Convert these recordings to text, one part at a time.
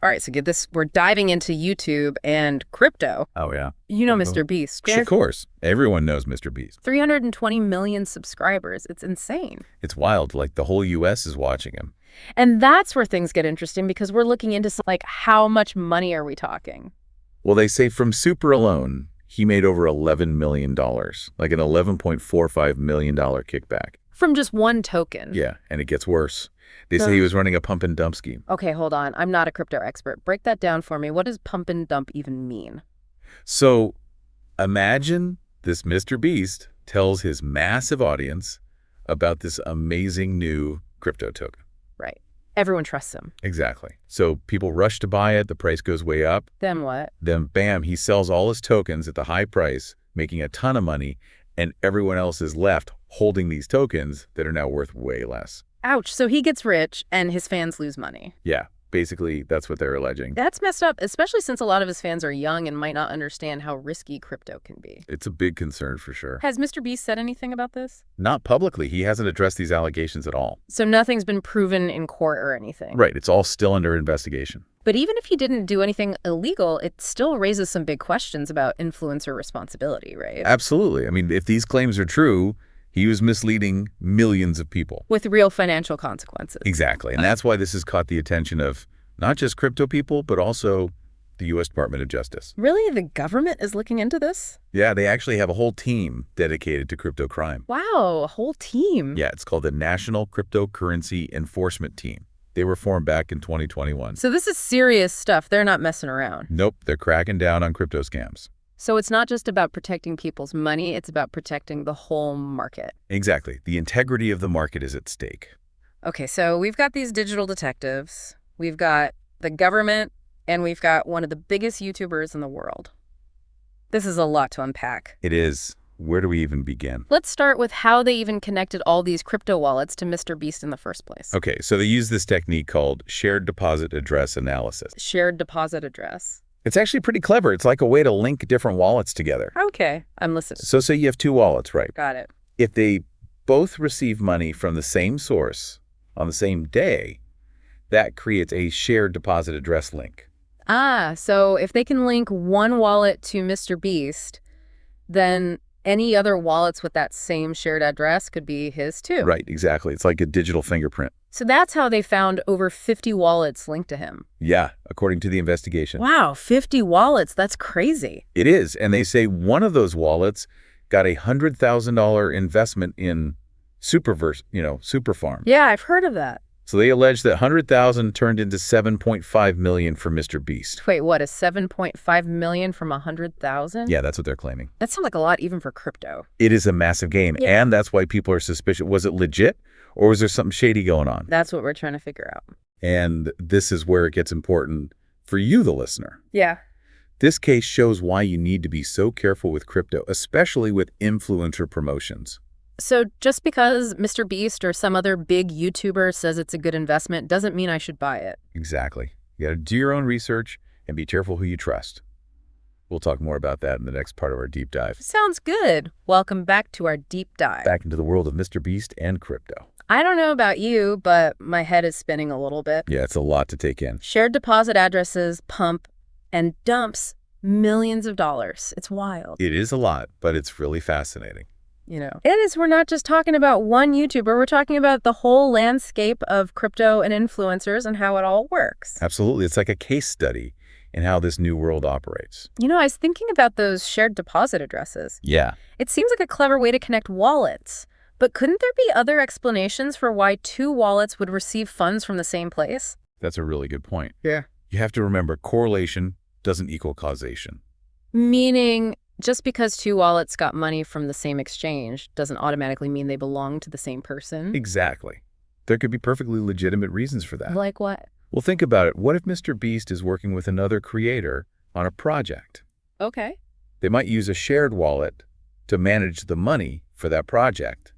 All right, so get this. We're diving into YouTube and crypto. Oh, yeah. You know MrBeast. Of course. Everyone knows MrBeast. 320 million subscribers. It's insane. It's wild. Like, the whole U.S. is watching him. And that's where things get interesting because we're looking into, like, how much money are we talking? Well, they say from Super alone, he made over $11 million, like an $11.45 million kickback. From just one token. Yeah, and it gets worse. They say he was running a pump and dump scheme. Okay, hold on. I'm not a crypto expert. Break that down for me. What does pump and dump even mean? So imagine this MrBeast tells his massive audience about this amazing new crypto token. Right. Everyone trusts him. Exactly. So people rush to buy it. The price goes way up. Then what? Then, bam, he sells all his tokens at the high price, making a ton of money, and everyone else is left holding these tokens that are now worth way less. Ouch. So he gets rich and his fans lose money. Yeah, basically, that's what they're alleging. That's messed up, especially since a lot of his fans are young and might not understand how risky crypto can be. It's a big concern for sure. Has MrBeast said anything about this? Not publicly. He hasn't addressed these allegations at all. So nothing's been proven in court or anything? Right. It's all still under investigation. But even if he didn't do anything illegal, it still raises some big questions about influencer responsibility, right? Absolutely. I mean, if these claims are true, he was misleading millions of people. With real financial consequences. Exactly. And that's why this has caught the attention of not just crypto people, but also the U.S. Department of Justice. Really? The government is looking into this? Yeah, they actually have a whole team dedicated to crypto crime. Wow, a whole team. Yeah, it's called the National Cryptocurrency Enforcement Team. They were formed back in 2021. So this is serious stuff. They're not messing around. Nope, they're cracking down on crypto scams. So it's not just about protecting people's money, it's about protecting the whole market. Exactly. The integrity of the market is at stake. Okay, so we've got these digital detectives, we've got the government, and we've got one of the biggest YouTubers in the world. This is a lot to unpack. It is. Where do we even begin? Let's start with how they even connected all these crypto wallets to MrBeast in the first place. Okay, so they use this technique called shared deposit address analysis. Shared deposit address. It's actually pretty clever. It's like a way to link different wallets together. Okay, I'm listening. So say you have two wallets, right? Got it. If they both receive money from the same source on the same day, that creates a shared deposit address link. Ah, so if they can link one wallet to MrBeast, then any other wallets with that same shared address could be his too. Right, exactly. It's like a digital fingerprint. So that's how they found over 50 wallets linked to him. Yeah, according to the investigation. Wow, 50 wallets. That's crazy. It is. And they say one of those wallets got a $100,000 investment in Superfarm. Yeah, I've heard of that. So they allege that $100,000 turned into $7.5 million for MrBeast. Wait, what, a 7.5 million from 100,000? Yeah, that's what they're claiming. That sounds like a lot even for crypto. It is a massive game, Yeah. and that's why people are suspicious. Was it legit, or was there something shady going on? That's what we're trying to figure out. And this is where it gets important for you, the listener. Yeah. This case shows why you need to be so careful with crypto, especially with influencer promotions. So just because MrBeast or some other big YouTuber says it's a good investment doesn't mean I should buy it. Exactly. You got to do your own research and be careful who you trust. We'll talk more about that in the next part of our deep dive. Sounds good. Welcome back to our deep dive. Back into the world of MrBeast and crypto. I don't know about you, but my head is spinning a little bit. Yeah, it's a lot to take in. Shared deposit addresses, pump, and dumps millions of dollars. It's wild. It is a lot, but it's really fascinating. You know, it is. We're not just talking about one YouTuber. We're talking about the whole landscape of crypto and influencers and how it all works. Absolutely. It's like a case study in how this new world operates. You know, I was thinking about those shared deposit addresses. Yeah. It seems like a clever way to connect wallets. But couldn't there be other explanations for why two wallets would receive funds from the same place? That's a really good point. Yeah. You have to remember, correlation doesn't equal causation. Meaning, just because two wallets got money from the same exchange doesn't automatically mean they belong to the same person? Exactly. There could be perfectly legitimate reasons for that. Like what? Well, think about it. What if MrBeast is working with another creator on a project? Okay. They might use a shared wallet to manage the money for that project,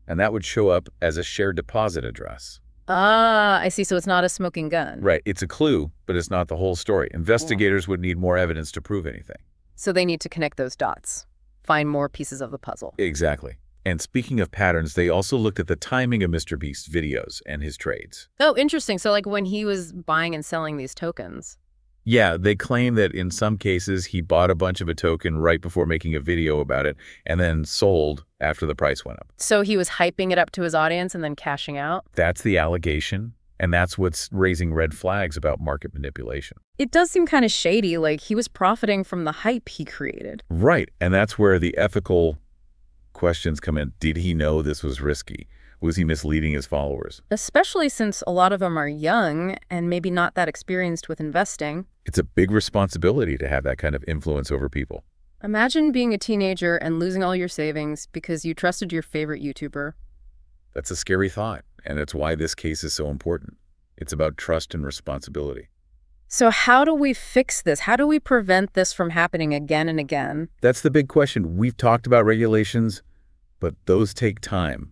and that would show up as a shared deposit address. Ah, I see. So it's not a smoking gun. Right. It's a clue, but it's not the whole story. Investigators would need more evidence to prove anything. So they need to connect those dots, find more pieces of the puzzle. Exactly. And speaking of patterns, they also looked at the timing of MrBeast's videos and his trades. Oh, interesting. So like when he was buying and selling these tokens. Yeah, they claim that in some cases he bought a bunch of a token right before making a video about it and then sold after the price went up. So he was hyping it up to his audience and then cashing out? That's the allegation, and that's what's raising red flags about market manipulation. It does seem kind of shady, like he was profiting from the hype he created. Right, and that's where the ethical questions come in. Did he know this was risky? Was he misleading his followers? Especially since a lot of them are young and maybe not that experienced with investing. It's a big responsibility to have that kind of influence over people. Imagine being a teenager and losing all your savings because you trusted your favorite YouTuber. That's a scary thought, and it's why this case is so important. It's about trust and responsibility. So how do we fix this? How do we prevent this from happening again and again? That's the big question. We've talked about regulations, but those take time.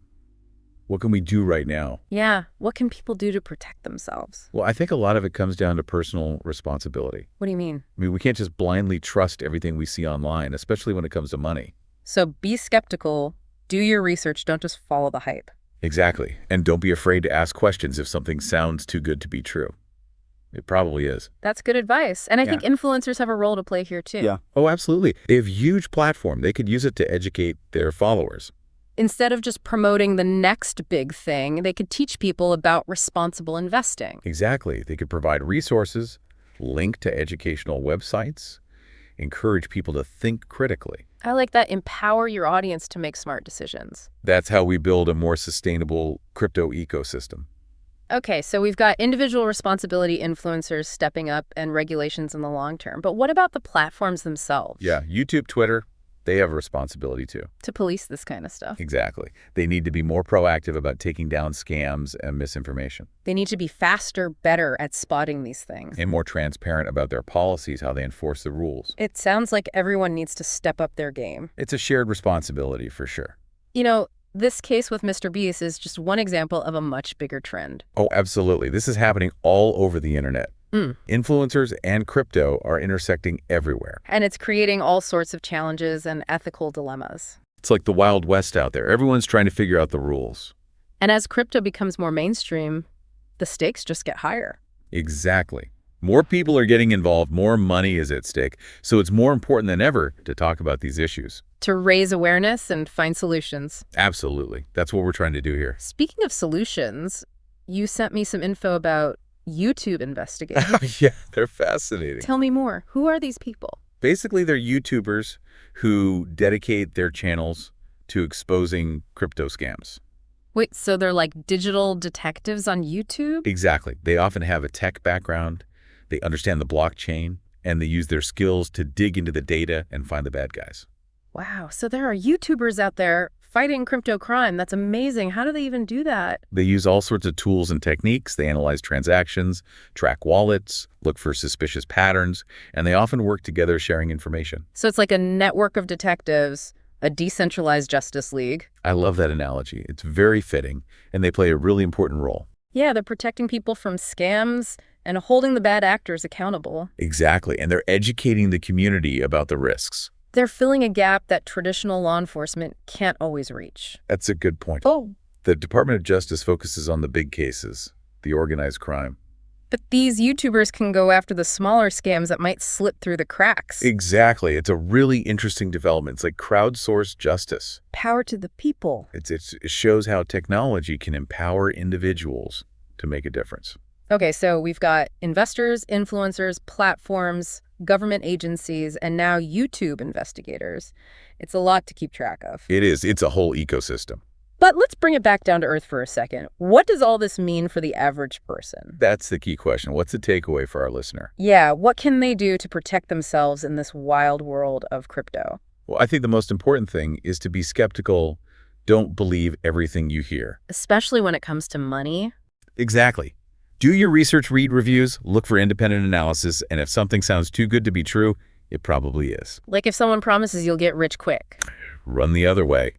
What can we do right now? Yeah, what can people do to protect themselves? Well, I think a lot of it comes down to personal responsibility. What do you mean? I mean, we can't just blindly trust everything we see online, especially when it comes to money. So be skeptical, do your research, don't just follow the hype. Exactly. And don't be afraid to ask questions if something sounds too good to be true. It probably is. That's good advice. And I think influencers have a role to play here too. Yeah. Oh, absolutely. They have a huge platform. They could use it to educate their followers. Instead of just promoting the next big thing, they could teach people about responsible investing. Exactly. They could provide resources, link to educational websites, encourage people to think critically. I like that. Empower your audience to make smart decisions. That's how we build a more sustainable crypto ecosystem. Okay, so we've got individual responsibility influencers stepping up and regulations in the long term. But what about the platforms themselves? Yeah, YouTube, Twitter, they have a responsibility too. To police this kind of stuff. Exactly. They need to be more proactive about taking down scams and misinformation. They need to be faster, better at spotting these things. And more transparent about their policies, how they enforce the rules. It sounds like everyone needs to step up their game. It's a shared responsibility for sure. You know, this case with MrBeast is just one example of a much bigger trend. Oh, absolutely. This is happening all over the internet. Influencers and crypto are intersecting everywhere. And it's creating all sorts of challenges and ethical dilemmas. It's like the Wild West out there. Everyone's trying to figure out the rules. And as crypto becomes more mainstream, the stakes just get higher. Exactly. More people are getting involved, more money is at stake. So it's more important than ever to talk about these issues. To raise awareness and find solutions. Absolutely. That's what we're trying to do here. Speaking of solutions, you sent me some info about YouTube investigators. Yeah, they're fascinating. Tell me more. Who are these people? Basically, they're YouTubers who dedicate their channels to exposing crypto scams. Wait, so they're like digital detectives on YouTube? Exactly. They often have a tech background, they understand the blockchain, and they use their skills to dig into the data and find the bad guys. Wow, so there are YouTubers out there fighting crypto crime. That's amazing. How do they even do that? They use all sorts of tools and techniques. They analyze transactions, track wallets, look for suspicious patterns, and they often work together sharing information. So it's like a network of detectives, a decentralized justice league. I love that analogy. It's very fitting, and they play a really important role. Yeah, they're protecting people from scams and holding the bad actors accountable. Exactly, and they're educating the community about the risks. They're filling a gap that traditional law enforcement can't always reach. That's a good point. Oh. The Department of Justice focuses on the big cases, the organized crime. But these YouTubers can go after the smaller scams that might slip through the cracks. Exactly. It's a really interesting development. It's like crowdsource justice. Power to the people. It shows how technology can empower individuals to make a difference. Okay, so we've got investors, influencers, platforms, government agencies, and now YouTube investigators. It's a lot to keep track of. It is. It's a whole ecosystem. But let's bring it back down to earth for a second. What does all this mean for the average person? That's the key question. What's the takeaway for our listener? Yeah, what can they do to protect themselves in this wild world of crypto? Well, I think the most important thing is to be skeptical. Don't believe everything you hear. Especially when it comes to money. Exactly. Do your research, read reviews, look for independent analysis, and if something sounds too good to be true, it probably is. Like if someone promises you'll get rich quick. Run the other way.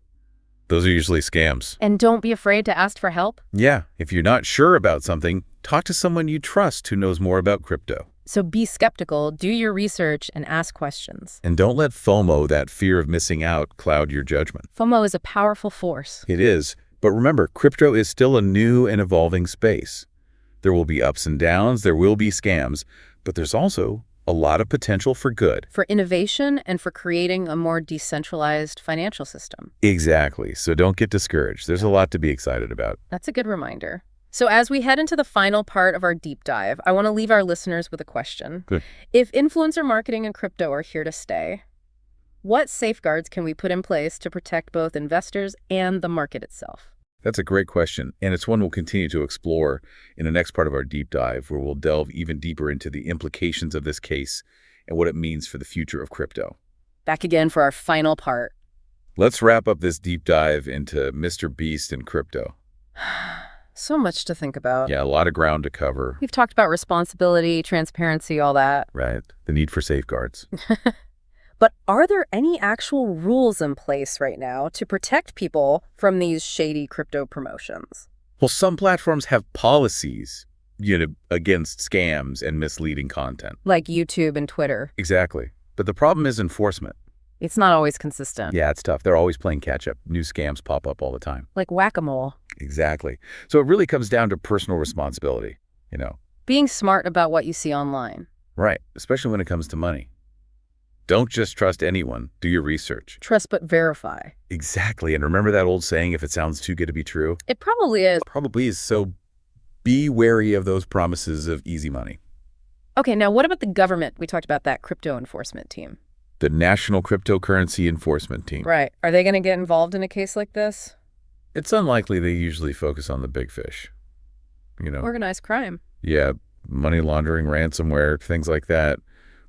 Those are usually scams. And don't be afraid to ask for help. Yeah, if you're not sure about something, talk to someone you trust who knows more about crypto. So be skeptical, do your research, and ask questions. And don't let FOMO, that fear of missing out, cloud your judgment. FOMO is a powerful force. It is. But remember, crypto is still a new and evolving space. There will be ups and downs, there will be scams, but there's also a lot of potential for good. For innovation and for creating a more decentralized financial system. Exactly. So don't get discouraged. There's a lot to be excited about. That's a good reminder. So as we head into the final part of our deep dive, I want to leave our listeners with a question. Good. If influencer marketing and crypto are here to stay, what safeguards can we put in place to protect both investors and the market itself? That's a great question, and it's one we'll continue to explore in the next part of our deep dive, where we'll delve even deeper into the implications of this case and what it means for the future of crypto. Back again for our final part. Let's wrap up this deep dive into MrBeast and crypto. So much to think about. Yeah, a lot of ground to cover. We've talked about responsibility, transparency, all that. Right. The need for safeguards. But are there any actual rules in place right now to protect people from these shady crypto promotions? Well, some platforms have policies, against scams and misleading content. Like YouTube and Twitter. Exactly. But the problem is enforcement. It's not always consistent. Yeah, it's tough. They're always playing catch up. New scams pop up all the time. Like whack-a-mole. Exactly. So it really comes down to personal responsibility, Being smart about what you see online. Right. Especially when it comes to money. Don't just trust anyone. Do your research. Trust but verify. Exactly. And remember that old saying, if it sounds too good to be true? It probably is. Probably is. So be wary of those promises of easy money. Okay, now what about the government? We talked about that crypto enforcement team. The National Cryptocurrency Enforcement Team. Right. Are they going to get involved in a case like this? It's unlikely. They usually focus on the big fish. Organized crime. Yeah, money laundering, ransomware, things like that,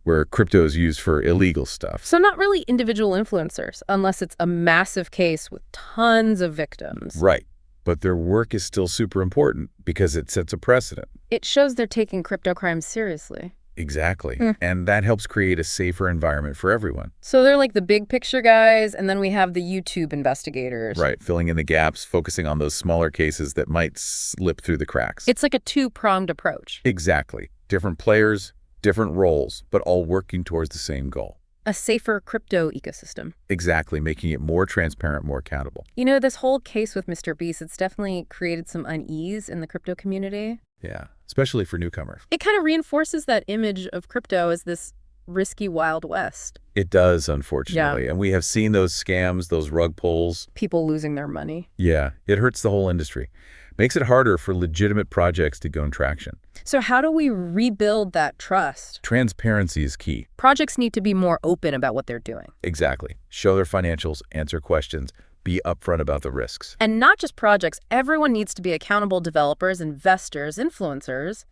where crypto is used for illegal stuff. So not really individual influencers, unless it's a massive case with tons of victims. Right. But their work is still super important because it sets a precedent. It shows they're taking crypto crimes seriously. Exactly. And that helps create a safer environment for everyone. So they're like the big picture guys, and then we have the YouTube investigators. Right. Filling in the gaps, focusing on those smaller cases that might slip through the cracks. It's like a two-pronged approach. Exactly. Different players, different roles, but all working towards the same goal. A safer crypto ecosystem. Exactly, making it more transparent, more accountable. This whole case with MrBeast, it's definitely created some unease in the crypto community. Yeah, especially for newcomers. It kind of reinforces that image of crypto as this risky Wild West. It does, unfortunately. Yeah. And we have seen those scams, those rug pulls. People losing their money. Yeah, it hurts the whole industry. Makes it harder for legitimate projects to gain traction. So how do we rebuild that trust? Transparency is key. Projects need to be more open about what they're doing. Exactly. Show their financials, answer questions, be upfront about the risks. And not just projects. Everyone needs to be accountable: developers, investors, influencers,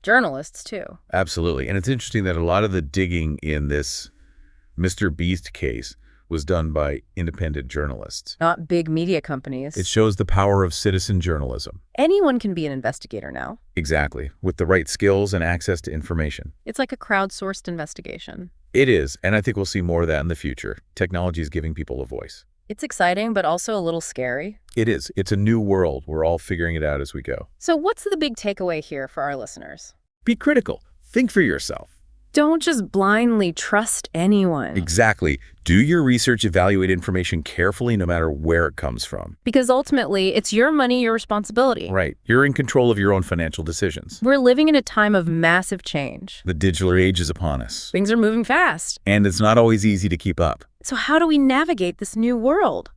journalists too. Absolutely. And it's interesting that a lot of the digging in this MrBeast case was done by independent journalists. Not big media companies. It shows the power of citizen journalism. Anyone can be an investigator now. Exactly, with the right skills and access to information. It's like a crowdsourced investigation. It is, and I think we'll see more of that in the future. Technology is giving people a voice. It's exciting, but also a little scary. It is. It's a new world. We're all figuring it out as we go. So what's the big takeaway here for our listeners? Be critical. Think for yourself. Don't just blindly trust anyone. Exactly. Do your research, evaluate information carefully no matter where it comes from. Because ultimately, it's your money, your responsibility. Right. You're in control of your own financial decisions. We're living in a time of massive change. The digital age is upon us. Things are moving fast. And it's not always easy to keep up. So how do we navigate this new world?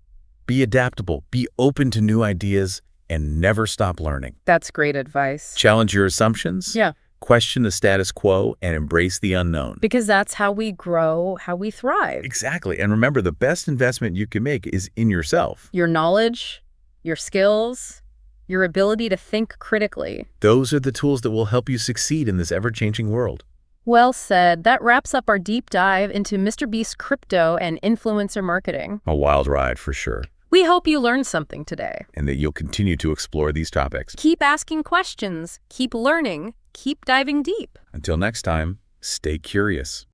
Be adaptable, be open to new ideas, and never stop learning. That's great advice. Challenge your assumptions. Yeah. Question the status quo and embrace the unknown. Because that's how we grow, how we thrive. Exactly. And remember, the best investment you can make is in yourself. Your knowledge, your skills, your ability to think critically. Those are the tools that will help you succeed in this ever-changing world. Well said. That wraps up our deep dive into MrBeast crypto and influencer marketing. A wild ride for sure. We hope you learned something today. And that you'll continue to explore these topics. Keep asking questions, keep learning, keep diving deep. Until next time, stay curious.